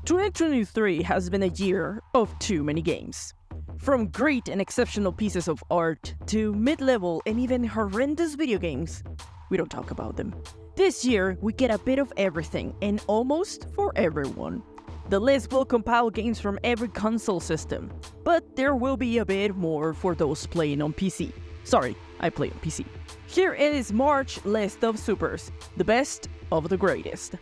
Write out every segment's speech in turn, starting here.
2023 has been a year of too many games. From great and exceptional pieces of art to mid-level and even horrendous video games, we don't talk about them. This year, we get a bit of everything and almost for everyone. The list will compile games from every console system, but there will be a bit more for those playing on PC. Sorry, I play on PC. Here is March list of supers, the best of the greatest.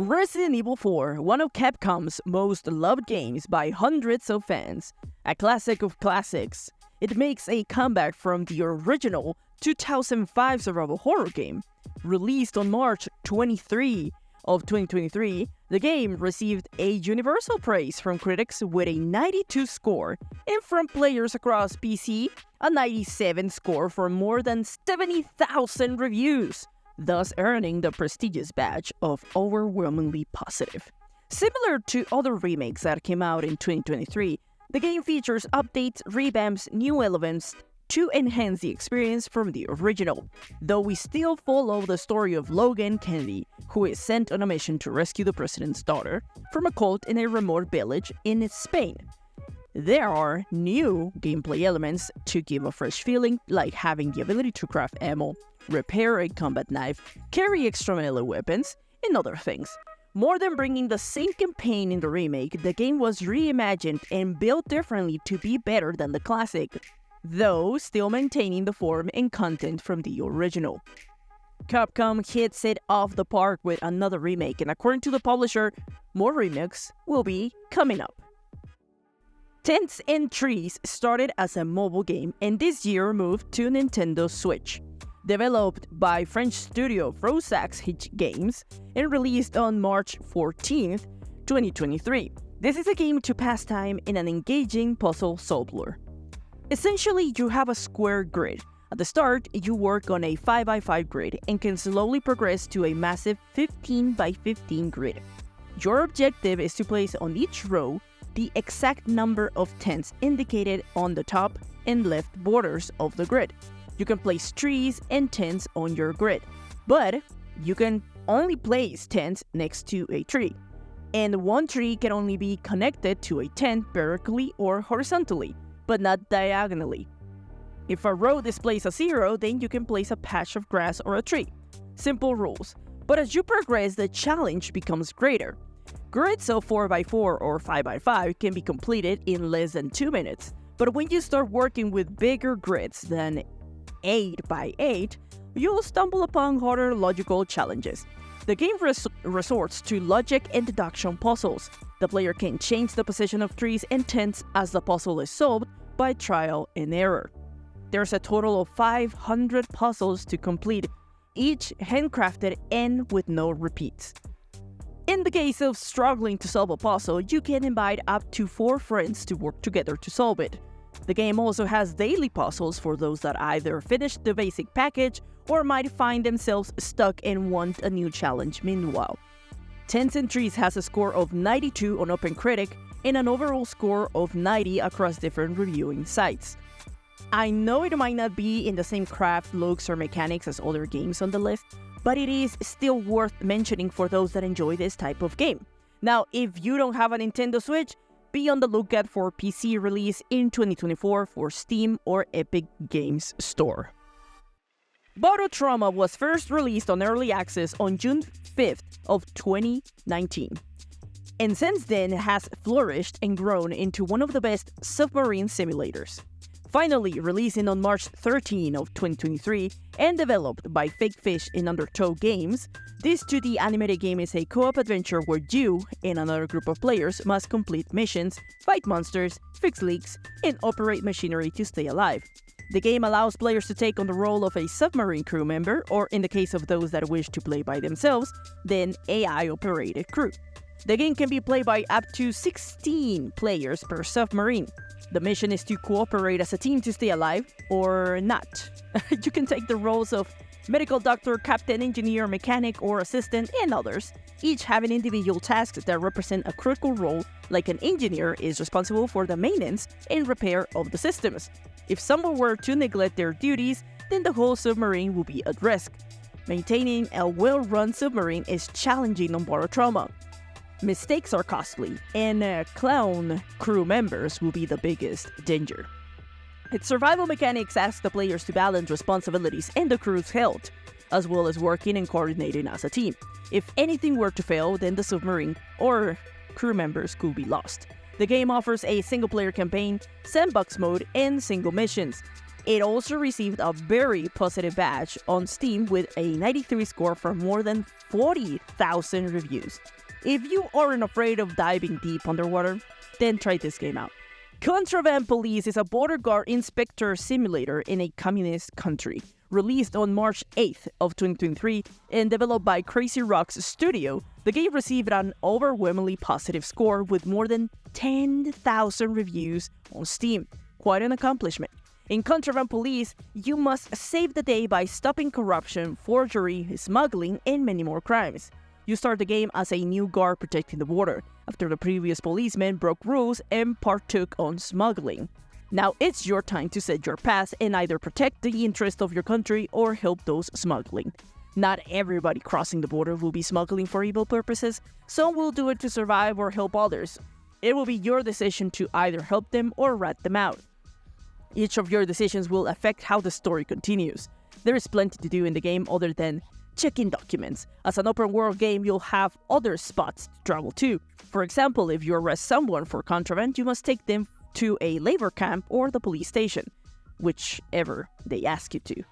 Resident Evil 4, one of Capcom's most loved games by hundreds of fans. A classic of classics. It makes a comeback from the original 2005 survival horror game. Released on March 23 of 2023, the game received a universal praise from critics with a 92 score, and from players across PC, a 97 score for more than 70,000 reviews, thus earning the prestigious badge of overwhelmingly positive. Similar to other remakes that came out in 2023, the game features updates, revamps, new elements to enhance the experience from the original, though we still follow the story of Logan Kennedy, who is sent on a mission to rescue the president's daughter from a cult in a remote village in Spain. There are new gameplay elements to give a fresh feeling, like having the ability to craft ammo, repair a combat knife, carry extra melee weapons, and other things. More than bringing the same campaign in the remake, the game was reimagined and built differently to be better than the classic, though still maintaining the form and content from the original. Capcom hits it off the park with another remake, and according to the publisher, more remakes will be coming up. Tents and Trees started as a mobile game and this year moved to Nintendo Switch. Developed by French studio Frosax Games and released on March 14th, 2023. This is a game to pass time in an engaging puzzle solver. Essentially, you have a square grid. At the start, you work on a 5x5 grid and can slowly progress to a massive 15x15 grid. Your objective is to place on each row the exact number of tents indicated on the top and left borders of the grid. You can place trees and tents on your grid, but you can only place tents next to a tree, and one tree can only be connected to a tent vertically or horizontally, but not diagonally. If a row displays a 0, then you can place a patch of grass or a tree. Simple rules, but as you progress, the challenge becomes greater. Grids of 4x4 or 5x5 can be completed in less than 2 minutes, but when you start working with bigger grids than 8x8, you'll stumble upon harder logical challenges. The game resorts to logic and deduction puzzles. The player can change the position of trees and tents as the puzzle is solved by trial and error. There's a total of 500 puzzles to complete, each handcrafted and with no repeats. In the case of struggling to solve a puzzle, you can invite up to 4 friends to work together to solve it. The game also has daily puzzles for those that either finished the basic package or might find themselves stuck and want a new challenge meanwhile. Tents and Trees has a score of 92 on OpenCritic and an overall score of 90 across different reviewing sites. I know it might not be in the same craft, looks, or mechanics as other games on the list, but it is still worth mentioning for those that enjoy this type of game. Now, if you don't have a Nintendo Switch, be on the lookout for PC release in 2024 for Steam or Epic Games Store. Bottle Trauma was first released on Early Access on June 5th of 2019, and since then has flourished and grown into one of the best submarine simulators. Finally releasing on March 13 of 2023 and developed by Fake Fish and Undertow Games, this 2D animated game is a co-op adventure where you and another group of players must complete missions, fight monsters, fix leaks, and operate machinery to stay alive. The game allows players to take on the role of a submarine crew member, or in the case of those that wish to play by themselves, then AI-operated crew. The game can be played by up to 16 players per submarine. The mission is to cooperate as a team to stay alive, or not. You can take the roles of medical doctor, captain, engineer, mechanic, or assistant, and others, each having individual tasks that represent a critical role, like an engineer is responsible for the maintenance and repair of the systems. If someone were to neglect their duties, then the whole submarine will be at risk. Maintaining a well-run submarine is challenging on water trauma. Mistakes are costly, and clown crew members will be the biggest danger. Its survival mechanics ask the players to balance responsibilities and the crew's health, as well as working and coordinating as a team. If anything were to fail, then the submarine or crew members could be lost. The game offers a single-player campaign, sandbox mode, and single missions. It also received a very positive badge on Steam with a 93 score from more than 40,000 reviews. If you aren't afraid of diving deep underwater, then try this game out. Contraband Police is a border guard inspector simulator in a communist country. Released on March 8th of 2023 and developed by Crazy Rocks Studio, the game received an overwhelmingly positive score with more than 10,000 reviews on Steam. Quite an accomplishment. In Contraband Police, you must save the day by stopping corruption, forgery, smuggling, and many more crimes. You start the game as a new guard protecting the border, after the previous policeman broke rules and partook on smuggling. Now it's your time to set your path and either protect the interest of your country or help those smuggling. Not everybody crossing the border will be smuggling for evil purposes. Some will do it to survive or help others. It will be your decision to either help them or rat them out. Each of your decisions will affect how the story continues. There is plenty to do in the game other than checking documents. As an open world game, you'll have other spots to travel to. For example, if you arrest someone for contraband, you must take them to a labor camp or the police station, whichever they ask you to.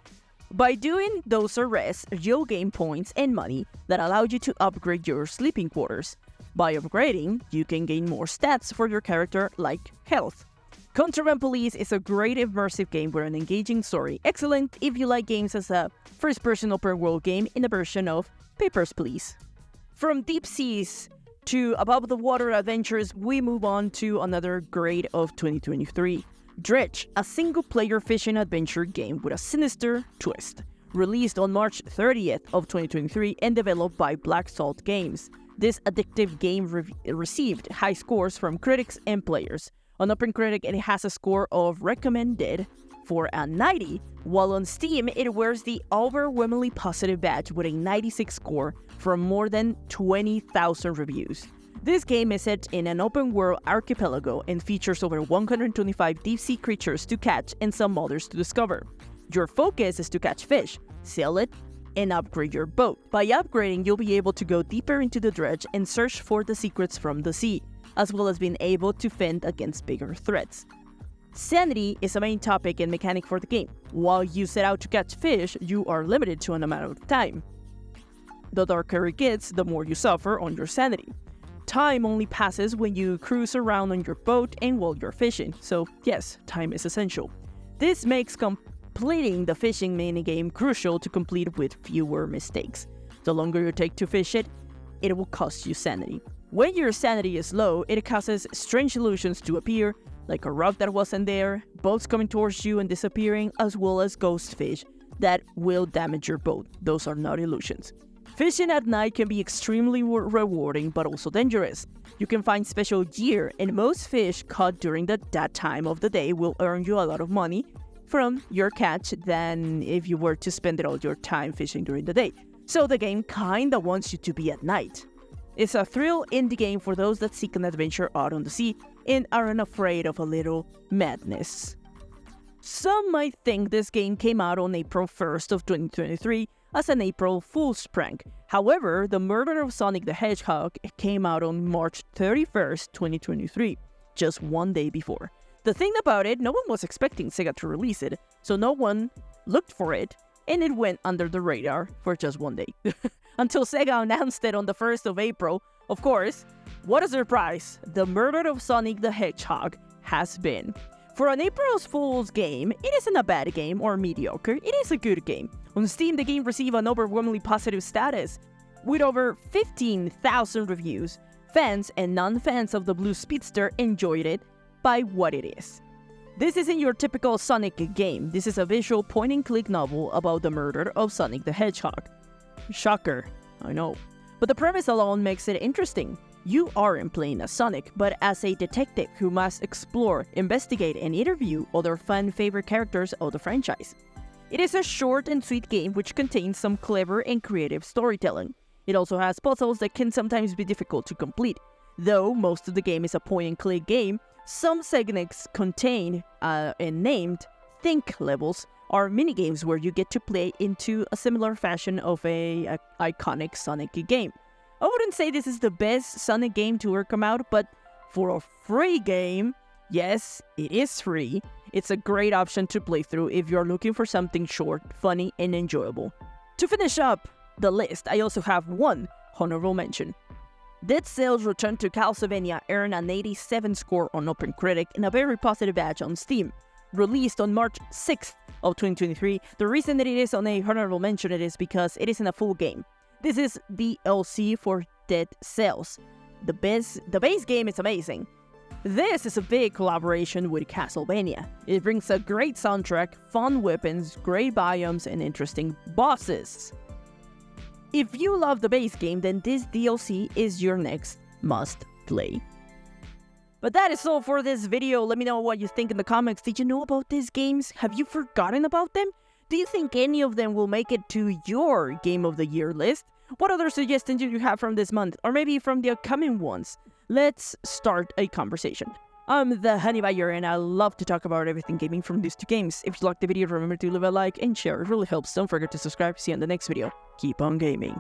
By doing those arrests, you'll gain points and money that allow you to upgrade your sleeping quarters. By upgrading, you can gain more stats for your character like health. Contraband Police is a great immersive game with an engaging story, excellent if you like games as a first-person open-world game in the version of Papers, Please. From deep seas to above-the-water adventures, we move on to another grade of 2023. Dredge, a single-player fishing adventure game with a sinister twist. Released on March 30th of 2023 and developed by Black Salt Games. This addictive game received high scores from critics and players. On OpenCritic, it has a score of recommended for a 90, while on Steam, it wears the overwhelmingly positive badge with a 96 score from more than 20,000 reviews. This game is set in an open-world archipelago and features over 125 deep-sea creatures to catch and some others to discover. Your focus is to catch fish, sell it, and upgrade your boat. By upgrading, you'll be able to go deeper into the dredge and search for the secrets from the sea, as well as being able to fend against bigger threats. Sanity is a main topic and mechanic for the game. While you set out to catch fish, you are limited to an amount of time. The darker it gets, the more you suffer on your sanity. Time only passes when you cruise around on your boat and while you're fishing, so yes, time is essential. This makes completing the fishing minigame crucial to complete with fewer mistakes. The longer you take to fish it, it will cost you sanity. When your sanity is low, it causes strange illusions to appear, like a rock that wasn't there, boats coming towards you and disappearing, as well as ghost fish that will damage your boat. Those are not illusions. Fishing at night can be extremely rewarding but also dangerous. You can find special gear, and most fish caught during that time of the day will earn you a lot of money from your catch than if you were to spend all your time fishing during the day. So the game kinda wants you to be at night. It's a thrill indie game for those that seek an adventure out on the sea and aren't afraid of a little madness. Some might think this game came out on April 1st of 2023 as an April Fool's prank. However, the murder of Sonic the Hedgehog came out on March 31st, 2023, just one day before. The thing about it, no one was expecting Sega to release it, so no one looked for it, and it went under the radar for just one day. Until Sega announced it on the 1st of April. Of course, what a surprise! The murder of Sonic the Hedgehog has been. For an April Fool's game, it isn't a bad game or mediocre, it is a good game. On Steam, the game received an overwhelmingly positive status, with over 15,000 reviews. Fans and non-fans of the Blue Speedster enjoyed it by what it is. This isn't your typical Sonic game, this is a visual point-and-click novel about the murder of Sonic the Hedgehog. Shocker, I know. But the premise alone makes it interesting. You aren't playing as Sonic, but as a detective who must explore, investigate, and interview other fan favorite characters of the franchise. It is a short and sweet game which contains some clever and creative storytelling. It also has puzzles that can sometimes be difficult to complete. Though most of the game is a point-and-click game, some segments contain and named Think levels are minigames where you get to play into a similar fashion of a iconic Sonic game. I wouldn't say this is the best Sonic game to ever come out, but for a free game, yes, it is free, it's a great option to play through if you're looking for something short, funny, and enjoyable. To finish up the list, I also have one honorable mention. Dead Cells Return to Castlevania earned an 87 score on OpenCritic and a very positive badge on Steam. Released on March 6th of 2023, the reason that it is on a honorable mention is because it isn't a full game. This is DLC for Dead Cells. The base game is amazing. This is a big collaboration with Castlevania. It brings a great soundtrack, fun weapons, great biomes, and interesting bosses. If you love the base game, then this DLC is your next must-play. But that is all for this video. Let me know what you think in the comments. Did you know about these games? Have you forgotten about them? Do you think any of them will make it to your Game of the Year list? What other suggestions do you have from this month, or maybe from the upcoming ones? Let's start a conversation. I'm the Honey Buyer, and I love to talk about everything gaming from these two games. If you liked the video, remember to leave a like and share. It really helps. Don't forget to subscribe. See you in the next video. Keep on gaming.